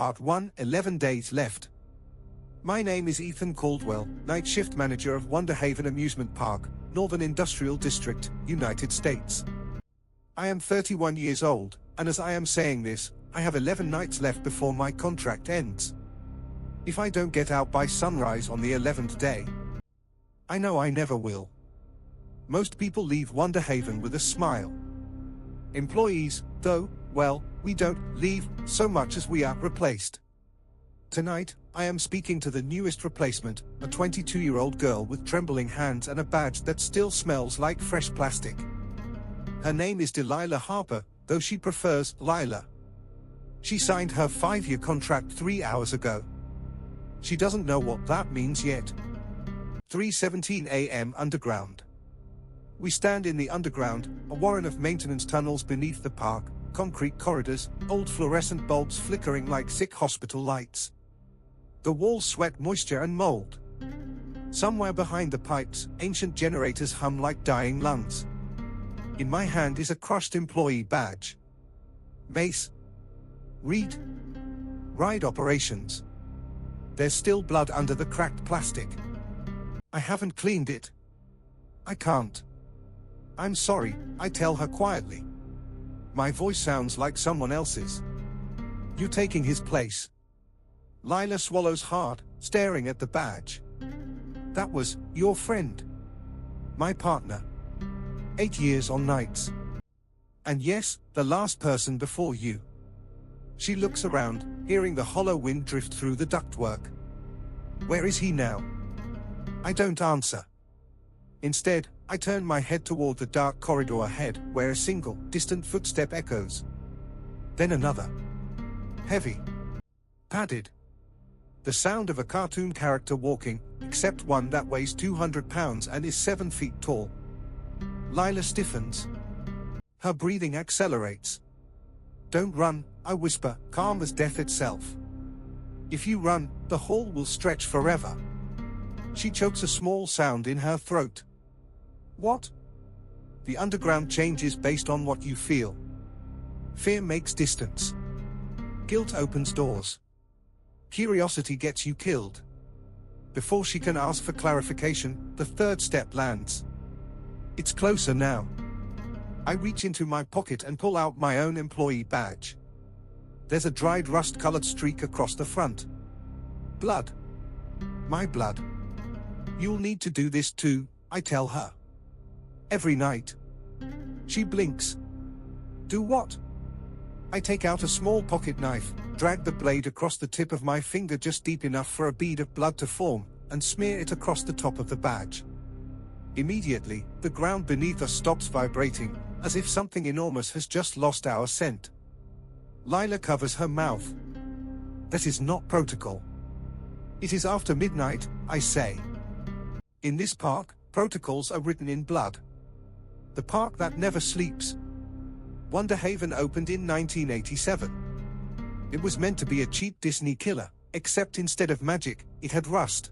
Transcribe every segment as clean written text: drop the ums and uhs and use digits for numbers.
Part 1, 11 days left. My name is Ethan Caldwell, night shift manager of WonderHaven Amusement Park, Northern Industrial District, United States. I am 31 years old, and as I am saying this, I have 11 nights left before my contract ends. If I don't get out by sunrise on the 11th day, I know I never will. Most people leave WonderHaven with a smile. Employees, though, well, we don't leave so much as we are replaced. Tonight, I am speaking to the newest replacement, a 22-year-old girl with trembling hands and a badge that still smells like fresh plastic. Her name is Delilah Harper, though she prefers Lila. She signed her 5-year contract 3 hours ago. She doesn't know what that means yet. 3:17 a.m. Underground. We stand in the underground, a warren of maintenance tunnels beneath the park, concrete corridors, old fluorescent bulbs flickering like sick hospital lights. The walls sweat moisture and mold. Somewhere behind the pipes, ancient generators hum like dying lungs. In my hand is a crushed employee badge. Mace. Read. Ride operations. There's still blood under the cracked plastic. I haven't cleaned it. I can't. I'm sorry, I tell her quietly. My voice sounds like someone else's. You taking his place? Lila swallows hard, staring at the badge. That was your friend. My partner. 8 years on nights. And yes, the last person before you. She looks around, hearing the hollow wind drift through the ductwork. Where is he now? I don't answer. Instead, I turn my head toward the dark corridor ahead, where a single, distant footstep echoes. Then another. Heavy. Padded. The sound of a cartoon character walking, except one that weighs 200 pounds and is 7 feet tall. Lila stiffens. Her breathing accelerates. Don't run, I whisper, calm as death itself. If you run, the hall will stretch forever. She chokes a small sound in her throat. What? The underground changes based on what you feel. Fear makes distance. Guilt opens doors. Curiosity gets you killed. Before she can ask for clarification, the third step lands. It's closer now. I reach into my pocket and pull out my own employee badge. There's a dried rust-colored streak across the front. Blood. My blood. You'll need to do this too, I tell her. Every night. She blinks. Do what? I take out a small pocket knife, drag the blade across the tip of my finger just deep enough for a bead of blood to form, and smear it across the top of the badge. Immediately, the ground beneath us stops vibrating, as if something enormous has just lost our scent. Lila covers her mouth. That is not protocol. It is after midnight, I say. In this park, protocols are written in blood. The park that never sleeps. WonderHaven opened in 1987. It was meant to be a cheap Disney killer, except instead of magic, it had rust.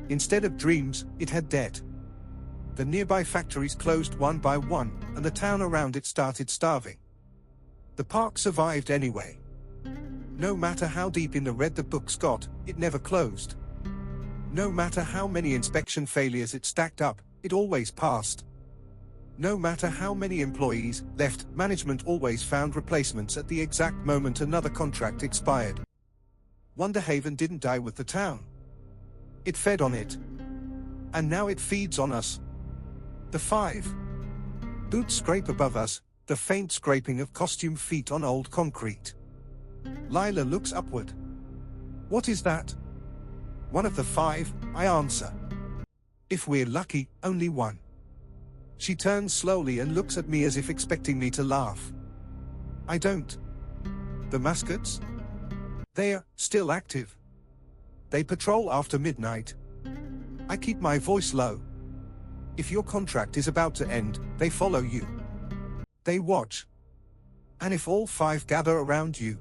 Instead of dreams, it had debt. The nearby factories closed one by one, and the town around it started starving. The park survived anyway. No matter how deep in the red the books got, it never closed. No matter how many inspection failures it stacked up, it always passed. No matter how many employees left, management always found replacements at the exact moment another contract expired. WonderHaven didn't die with the town. It fed on it. And now it feeds on us. The 5. Boots scrape above us, the faint scraping of costume feet on old concrete. Lila looks upward. What is that? One of the 5, I answer. If we're lucky, only one. She turns slowly and looks at me as if expecting me to laugh. I don't. The mascots? They're still active. They patrol after midnight. I keep my voice low. If your contract is about to end, they follow you. They watch. And if all 5 gather around you?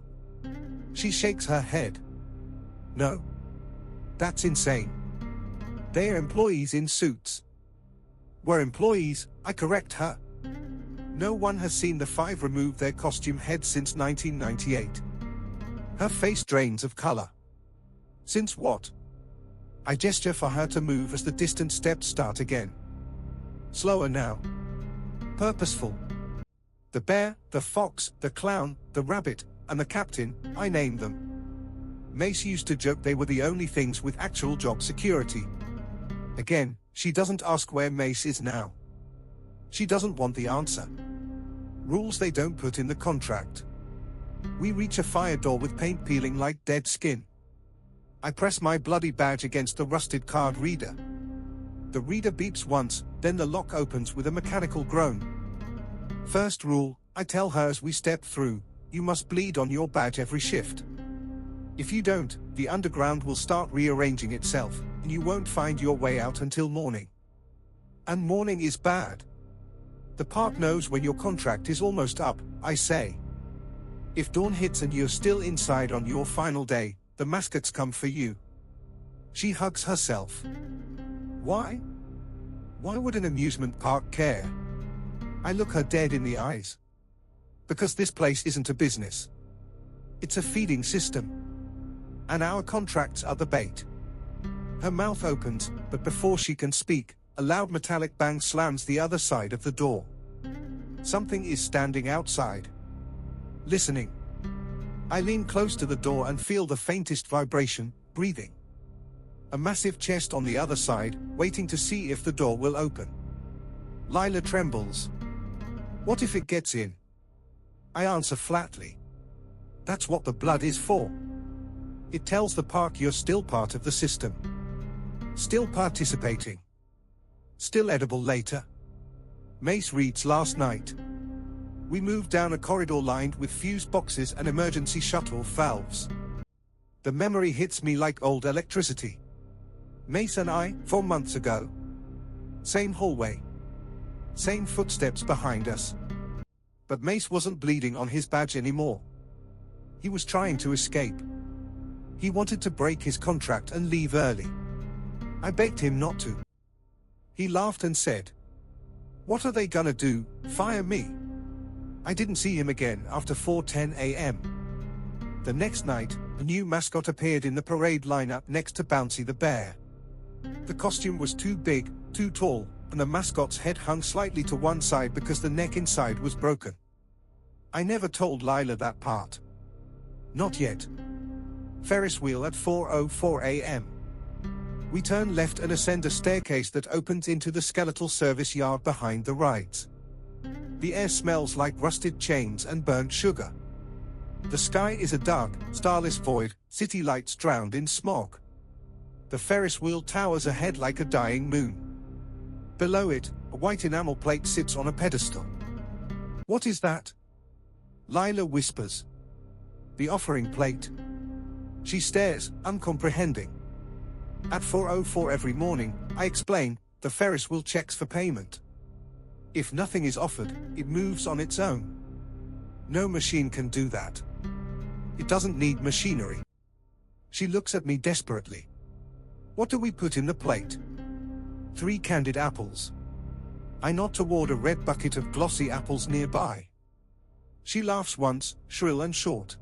She shakes her head. No. That's insane. They're employees in suits. We're employees, I correct her. No one has seen the 5 remove their costume heads since 1998. Her face drains of color. Since what? I gesture for her to move as the distant steps start again. Slower now. Purposeful. The bear, the fox, the clown, the rabbit, and the captain, I name them. Mace used to joke they were the only things with actual job security. Again, she doesn't ask where Mace is now. She doesn't want the answer. Rules they don't put in the contract. We reach a fire door with paint peeling like dead skin. I press my bloody badge against the rusted card reader. The reader beeps once, then the lock opens with a mechanical groan. First rule, I tell her as we step through, you must bleed on your badge every shift. If you don't, the underground will start rearranging itself, and you won't find your way out until morning. And morning is bad. The park knows when your contract is almost up, I say. If dawn hits and you're still inside on your final day, the mascots come for you. She hugs herself. Why? Why would an amusement park care? I look her dead in the eyes. Because this place isn't a business. It's a feeding system. And our contracts are the bait. Her mouth opens, but before she can speak, a loud metallic bang slams the other side of the door. Something is standing outside. Listening. I lean close to the door and feel the faintest vibration, breathing. A massive chest on the other side, waiting to see if the door will open. Lila trembles. What if it gets in? I answer flatly. That's what the blood is for. It tells the park you're still part of the system. Still participating. Still edible later. Mace reads last night. We moved down a corridor lined with fuse boxes and emergency shut-off valves. The memory hits me like old electricity. Mace and I, 4 months ago. Same hallway. Same footsteps behind us. But Mace wasn't bleeding on his badge anymore. He was trying to escape. He wanted to break his contract and leave early. I begged him not to. He laughed and said, "What are they gonna do, fire me?" I didn't see him again after 4:10 a.m. The next night, a new mascot appeared in the parade lineup next to Bouncy the bear. The costume was too big, too tall, and the mascot's head hung slightly to one side because the neck inside was broken. I never told Lila that part. Not yet. Ferris wheel at 4:04 a.m. We turn left and ascend a staircase that opens into the skeletal service yard behind the rides. The air smells like rusted chains and burnt sugar. The sky is a dark, starless void, city lights drowned in smog. The Ferris wheel towers ahead like a dying moon. Below it, a white enamel plate sits on a pedestal. What is that? Lila whispers. The offering plate. She stares, uncomprehending. At 4:04 every morning, I explain, the Ferris wheel checks for payment. If nothing is offered, it moves on its own. No machine can do that. It doesn't need machinery. She looks at me desperately. What do we put in the plate? 3 candied apples. I nod toward a red bucket of glossy apples nearby. She laughs once, shrill and short.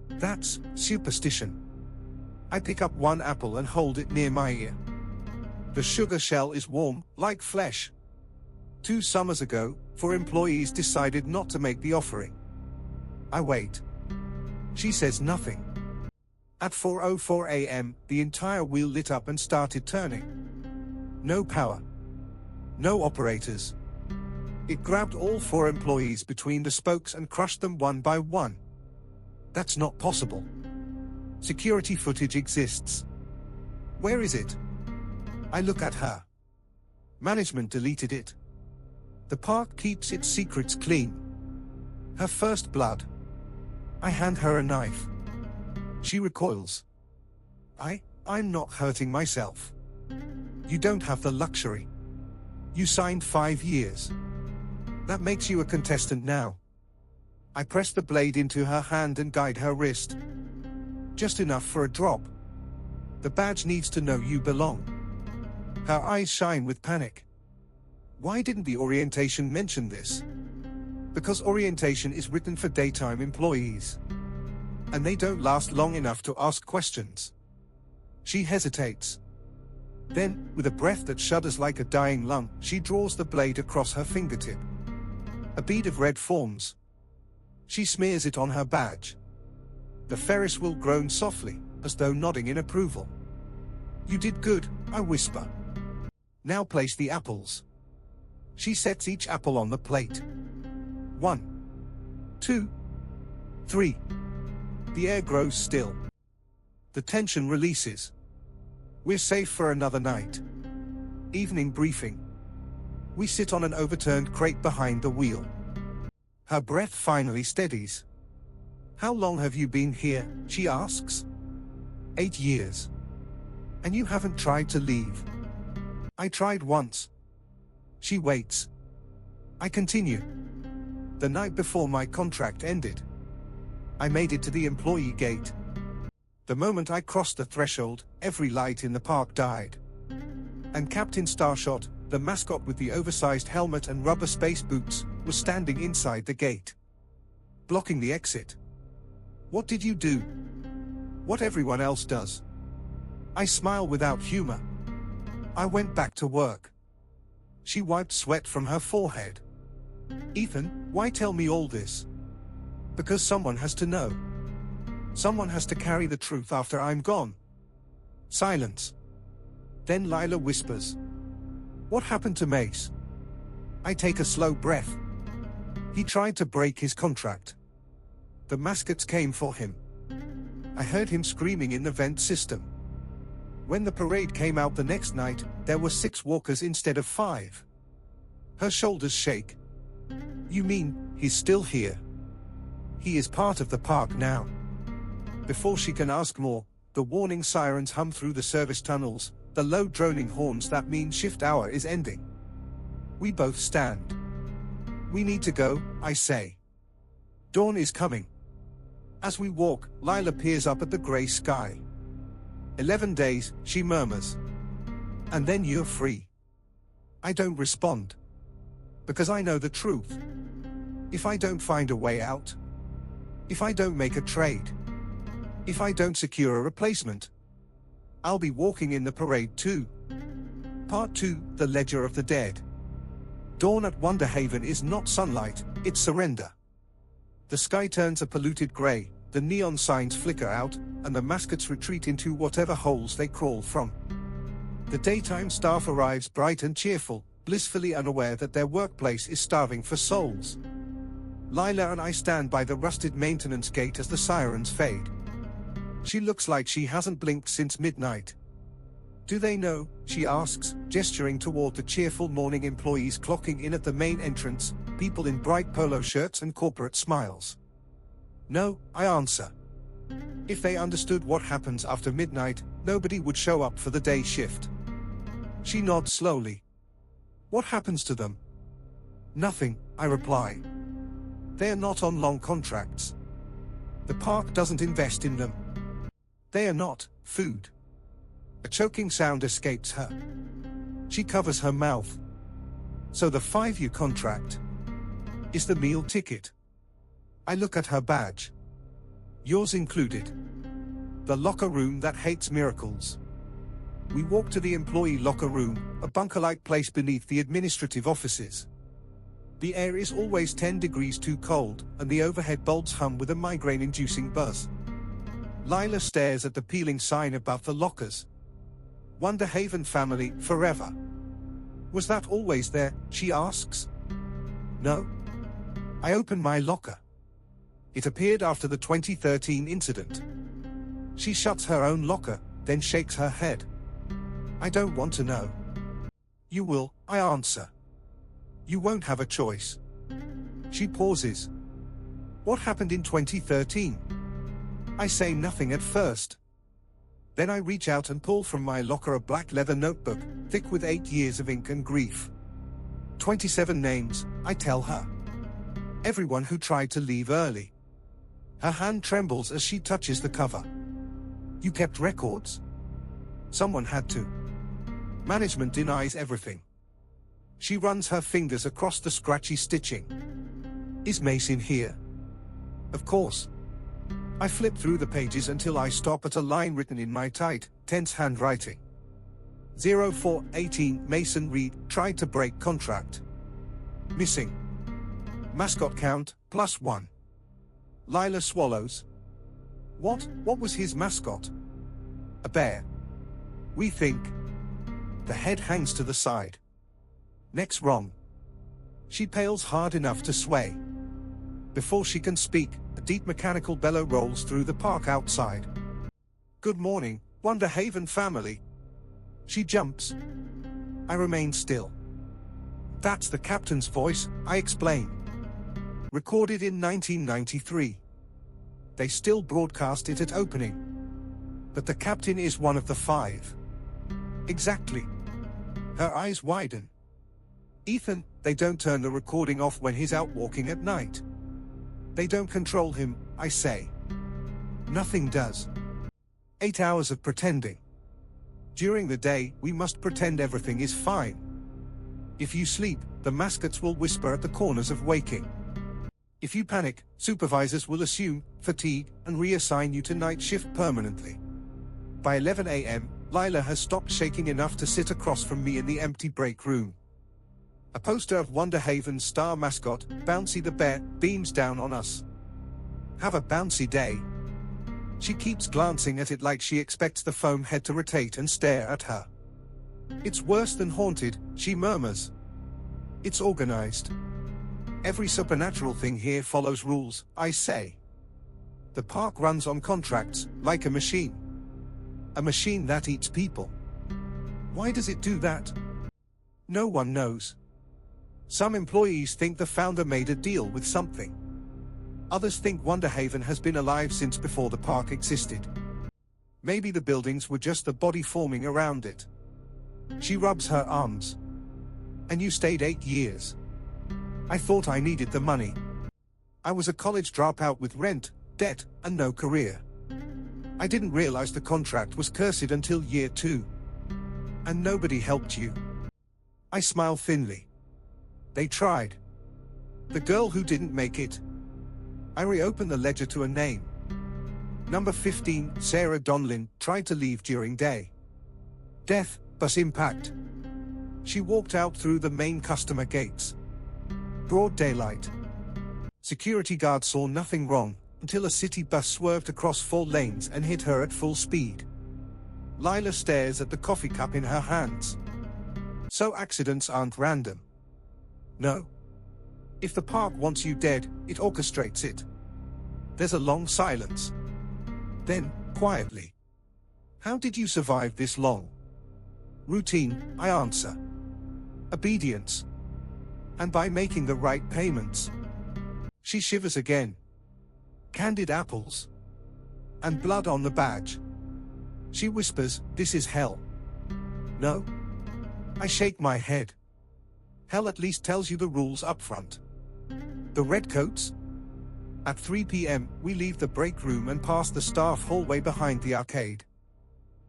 That's superstition. I pick up 1 apple and hold it near my ear. The sugar shell is warm, like flesh. 2 summers ago, 4 employees decided not to make the offering. I wait. She says nothing. At 4:04 a.m., the entire wheel lit up and started turning. No power. No operators. It grabbed all 4 employees between the spokes and crushed them one by one. That's not possible. Security footage exists. Where is it? I look at her. Management deleted it. The park keeps its secrets clean. Her first blood. I hand her a knife. She recoils. I'm not hurting myself. You don't have the luxury. You signed 5 years. That makes you a contestant now. I press the blade into her hand and guide her wrist. Just enough for a drop. The badge needs to know you belong. Her eyes shine with panic. Why didn't the orientation mention this? Because orientation is written for daytime employees. and they don't last long enough to ask questions. She hesitates. Then, with a breath that shudders like a dying lung, she draws the blade across her fingertip. A bead of red forms. She smears it on her badge. The Ferris wheel groans softly, as though nodding in approval. "You did good," I whisper. "Now place the apples." She sets each apple on the plate. 1, 2, 3. The air grows still. The tension releases. We're safe for another night. Evening briefing. We sit on an overturned crate behind the wheel. Her breath finally steadies. "How long have you been here?" she asks. 8 years. "And you haven't tried to leave?" "I tried once." She waits. I continue. "The night before my contract ended, I made it to the employee gate. The moment I crossed the threshold, every light in the park died. And Captain Starshot, the mascot with the oversized helmet and rubber space boots, was standing inside the gate, blocking the exit." "What did you do?" "What everyone else does." I smile without humor. "I went back to work." She wiped sweat from her forehead. "Ethan, why tell me all this?" "Because someone has to know. Someone has to carry the truth after I'm gone." Silence. Then Lila whispers, "What happened to Mace?" I take a slow breath. "He tried to break his contract. The mascots came for him. I heard him screaming in the vent system. When the parade came out the next night, there were 6 walkers instead of 5. Her shoulders shake. "You mean, he's still here?" "He is part of the park now." Before she can ask more, the warning sirens hum through the service tunnels, the low droning horns that mean shift hour is ending. We both stand. "We need to go," I say. "Dawn is coming." As we walk, Lila peers up at the grey sky. 11 days, she murmurs. "And then you're free." I don't respond. Because I know the truth. If I don't find a way out, if I don't make a trade, if I don't secure a replacement, I'll be walking in the parade too. Part 2, The Ledger of the Dead. Dawn at WonderHaven is not sunlight, it's surrender. The sky turns a polluted grey, the neon signs flicker out, and the mascots retreat into whatever holes they crawl from. The daytime staff arrives bright and cheerful, blissfully unaware that their workplace is starving for souls. Lila and I stand by the rusted maintenance gate as the sirens fade. She looks like she hasn't blinked since midnight. "Do they know?" she asks, gesturing toward the cheerful morning employees clocking in at the main entrance, people in bright polo shirts and corporate smiles. "No," I answer. "If they understood what happens after midnight, nobody would show up for the day shift." She nods slowly. "What happens to them?" "Nothing," I reply. "They are not on long contracts. The park doesn't invest in them. They are not food." A choking sound escapes her. She covers her mouth. "So the 5-year contract is the meal ticket." I look at her badge. "Yours included. The locker room that hates miracles." We walk to the employee locker room, a bunker-like place beneath the administrative offices. The air is always 10 degrees too cold, and the overhead bulbs hum with a migraine-inducing buzz. Lila stares at the peeling sign above the lockers. "WonderHaven family, forever." "Was that always there?" she asks. "No." I open my locker. It appeared after the 2013 incident. She shuts her own locker, then shakes her head. "I don't want to know." "You will," I answer. "You won't have a choice." She pauses. "What happened in 2013? I say nothing at first. Then I reach out and pull from my locker a black leather notebook, thick with 8 years of ink and grief. 27 names, I tell her. Everyone who tried to leave early. Her hand trembles as she touches the cover. "You kept records?" "Someone had to. Management denies everything." She runs her fingers across the scratchy stitching. "Is Mace in here?" "Of course. I flip through the pages until I stop at a line written in my tight, tense handwriting. 0418 Mason Reed tried to break contract. Missing. Mascot count, +1. Lila swallows. What was his mascot? A bear. We think. The head hangs to the side. Neck's wrong. She pales hard enough to sway. Before she can speak, a deep mechanical bellow rolls through the park outside. Good morning, WonderHaven family. She jumps. I remain still. That's the captain's voice, I explain. Recorded in 1993. They still broadcast it at opening. But the captain is one of the 5. Exactly. Her eyes widen. Ethan, they don't turn the recording off when he's out walking at night. They don't control him, I say. Nothing does. 8 hours of pretending. During the day, we must pretend everything is fine. If you sleep, the mascots will whisper at the corners of waking. If you panic, supervisors will assume fatigue and reassign you to night shift permanently. By 11 a.m., Lila has stopped shaking enough to sit across from me in the empty break room. A poster of WonderHaven's star mascot, Bouncy the bear, beams down on us. Have a bouncy day. She keeps glancing at it like she expects the foam head to rotate and stare at her. It's worse than haunted, she murmurs. It's organized. Every supernatural thing here follows rules, I say. The park runs on contracts, like a machine. A machine that eats people. Why does it do that? No one knows. Some employees think the founder made a deal with something. Others think WonderHaven has been alive since before the park existed. Maybe the buildings were just the body forming around it. She rubs her arms. And you stayed 8 years. I thought I needed the money. I was a college dropout with rent, debt, and no career. I didn't realize the contract was cursed until year 2. And nobody helped you. I smile thinly. They tried. The girl who didn't make it. I reopen the ledger to a name. Number 15, Sarah Donlin, tried to leave during day. Death, bus impact. She walked out through the main customer gates. Broad daylight. Security guards saw nothing wrong, until a city bus swerved across 4 lanes and hit her at full speed. Lila stares at the coffee cup in her hands. So accidents aren't random. No. If the park wants you dead, it orchestrates it. There's a long silence. Then, quietly. How did you survive this long? Routine, I answer. Obedience. And by making the right payments. She shivers again. Candied apples. And blood on the badge. She whispers, this is hell. No. I shake my head. Hell at least tells you the rules up front. The redcoats? At 3 p.m., we leave the break room and pass the staff hallway behind the arcade.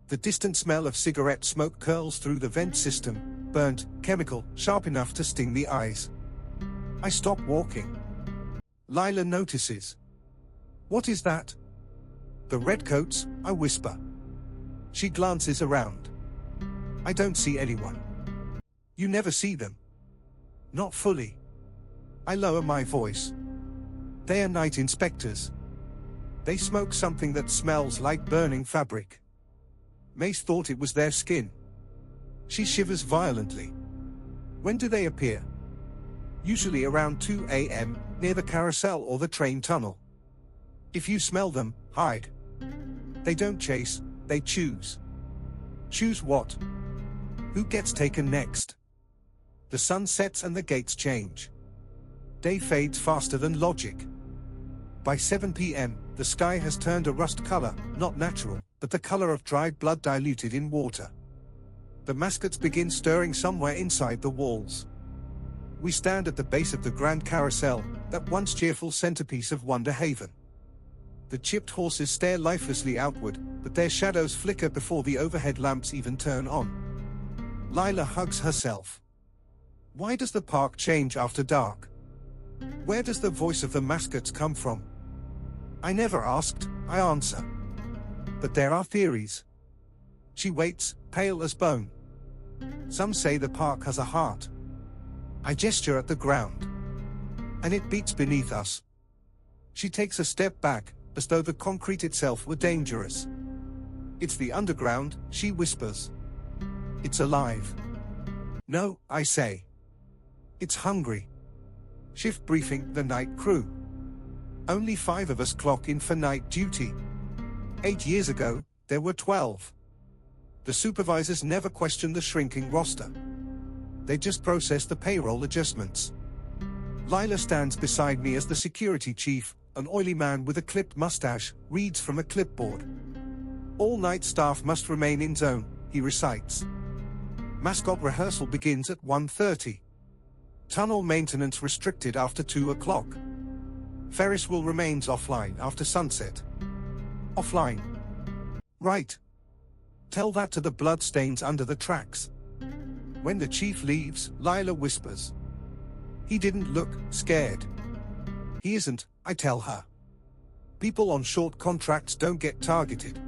The distant smell of cigarette smoke curls through the vent system, burnt, chemical, sharp enough to sting the eyes. I stop walking. Lila notices. What is that? The redcoats, I whisper. She glances around. I don't see anyone. You never see them. Not fully. I lower my voice. They are night inspectors. They smoke something that smells like burning fabric. Mace thought it was their skin. She shivers violently. When do they appear? Usually around 2 a.m., near the carousel or the train tunnel. If you smell them, hide. They don't chase, they choose. Choose what? Who gets taken next? The sun sets and the gates change. Day fades faster than logic. By 7 p.m., the sky has turned a rust color, not natural, but the color of dried blood diluted in water. The mascots begin stirring somewhere inside the walls. We stand at the base of the Grand Carousel, that once cheerful centerpiece of WonderHaven. The chipped horses stare lifelessly outward, but their shadows flicker before the overhead lamps even turn on. Lila hugs herself. Why does the park change after dark? Where does the voice of the mascots come from? I never asked, I answer. But there are theories. She waits, pale as bone. Some say the park has a heart. I gesture at the ground. And it beats beneath us. She takes a step back, as though the concrete itself were dangerous. It's the underground, she whispers. It's alive. No, I say. It's hungry. Shift briefing, the night crew. Only 5 of us clock in for night duty. 8 years ago, there were 12. The supervisors never question the shrinking roster. They just process the payroll adjustments. Lila stands beside me as the security chief, an oily man with a clipped mustache, reads from a clipboard. All night staff must remain in zone, he recites. Mascot rehearsal begins at 1:30. Tunnel maintenance restricted after 2 o'clock. Ferris wheel remains offline after sunset. Offline. Right. Tell that to the bloodstains under the tracks. When the chief leaves, Lila whispers. He didn't look scared. He isn't, I tell her. People on short contracts don't get targeted.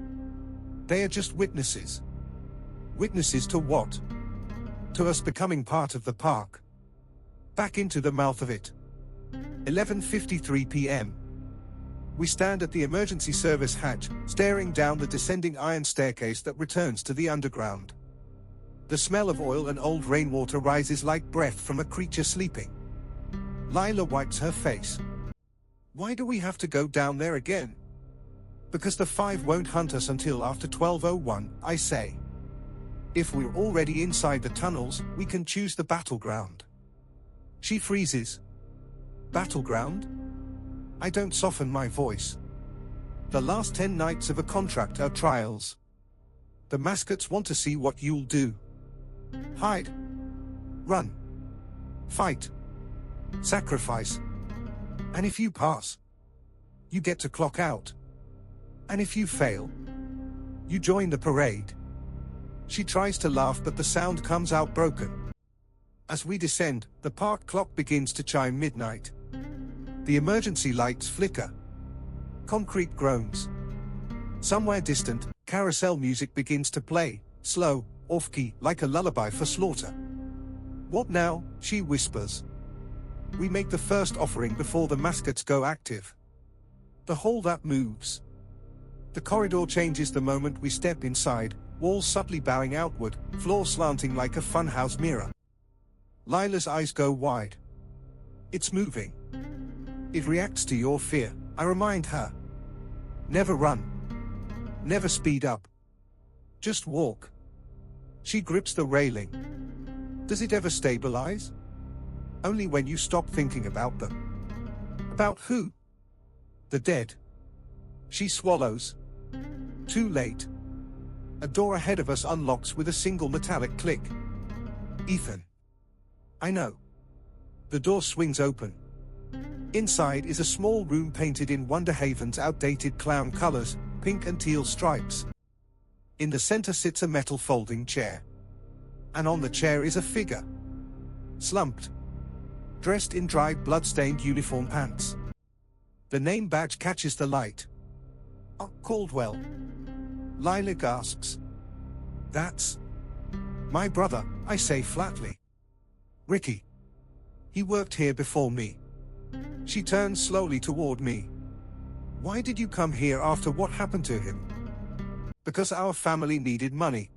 They are just witnesses. Witnesses to what? To us becoming part of the park. Back into the mouth of it. 11:53 p.m. We stand at the emergency service hatch, staring down the descending iron staircase that returns to the underground. The smell of oil and old rainwater rises like breath from a creature sleeping. Lila wipes her face. Why do we have to go down there again? Because the 5 won't hunt us until after 12:01, I say. If we're already inside the tunnels, we can choose the battleground. She freezes. Battleground? I don't soften my voice. The last 10 nights of a contract are trials. The mascots want to see what you'll do. Hide. Run. Fight. Sacrifice. And if you pass, you get to clock out. And if you fail, you join the parade. She tries to laugh, but the sound comes out broken. As we descend, the park clock begins to chime midnight. The emergency lights flicker. Concrete groans. Somewhere distant, carousel music begins to play, slow, off-key, like a lullaby for slaughter. What now? She whispers. We make the first offering before the mascots go active. The hold up moves. The corridor changes the moment we step inside, walls subtly bowing outward, floor slanting like a funhouse mirror. Lila's eyes go wide. It's moving. It reacts to your fear, I remind her. Never run. Never speed up. Just walk. She grips the railing. Does it ever stabilize? Only when you stop thinking about them. About who? The dead. She swallows. Too late. A door ahead of us unlocks with a single metallic click. Ethan. I know. The door swings open. Inside is a small room painted in WonderHaven's outdated clown colors, pink and teal stripes. In the center sits a metal folding chair. And on the chair is a figure. Slumped. Dressed in dried blood-stained uniform pants. The name badge catches the light. Oh, Caldwell. Lila gasps. That's my brother, I say flatly. Ricky. He worked here before me. She turns slowly toward me. Why did you come here after what happened to him? Because our family needed money.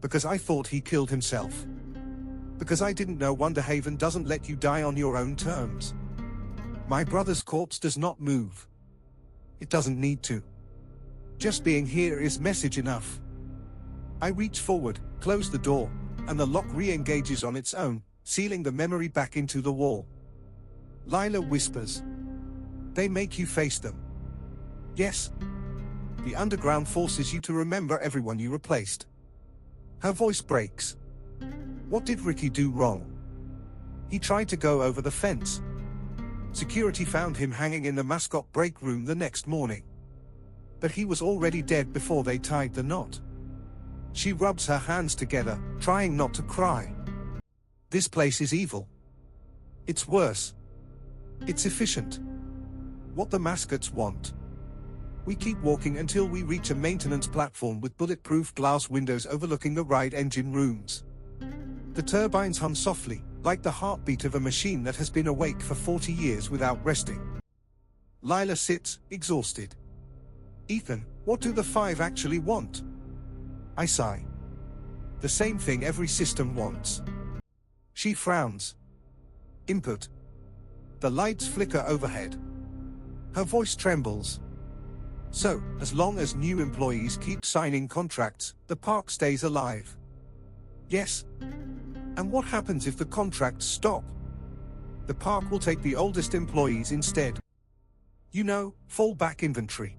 Because I thought he killed himself. Because I didn't know WonderHaven doesn't let you die on your own terms. My brother's corpse does not move. It doesn't need to. Just being here is message enough. I reach forward, close the door, and the lock re-engages on its own, sealing the memory back into the wall. Lila whispers. They make you face them. Yes. The underground forces you to remember everyone you replaced. Her voice breaks. What did Ricky do wrong? He tried to go over the fence. Security found him hanging in the mascot break room the next morning. But he was already dead before they tied the knot. She rubs her hands together, trying not to cry. This place is evil. It's worse. It's efficient. What the mascots want. We keep walking until we reach a maintenance platform with bulletproof glass windows overlooking the ride engine rooms. The turbines hum softly, like the heartbeat of a machine that has been awake for 40 years without resting. Lila sits, exhausted. Ethan, what do the 5 actually want? I sigh. The same thing every system wants. She frowns. Input. The lights flicker overhead. Her voice trembles. So, as long as new employees keep signing contracts, the park stays alive. Yes. And what happens if the contracts stop? The park will take the oldest employees instead. You know, fallback inventory.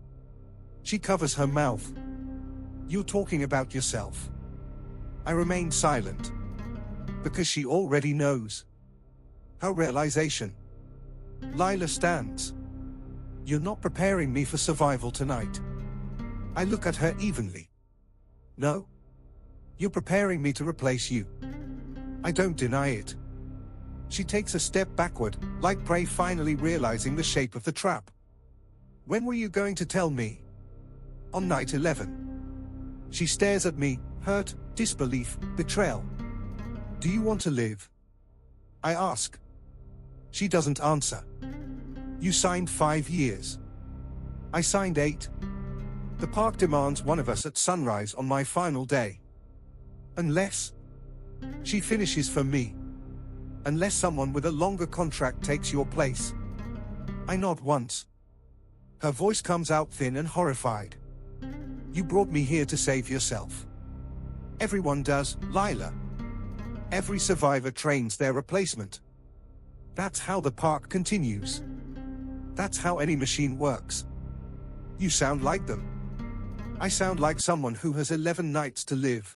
She covers her mouth. You're talking about yourself. I remain silent. Because she already knows. Her realization. Lila stands. You're not preparing me for survival tonight. I look at her evenly. No. You're preparing me to replace you. I don't deny it. She takes a step backward, like prey finally realizing the shape of the trap. When were you going to tell me? On night 11. She stares at me, hurt, disbelief, betrayal. Do you want to live? I ask. She doesn't answer. You signed 5 years. I signed 8. The park demands one of us at sunrise on my final day. Unless... She finishes for me. Unless someone with a longer contract takes your place. I nod once. Her voice comes out thin and horrified. You brought me here to save yourself. Everyone does, Lila. Every survivor trains their replacement. That's how the park continues. That's how any machine works. You sound like them. I sound like someone who has 11 nights to live.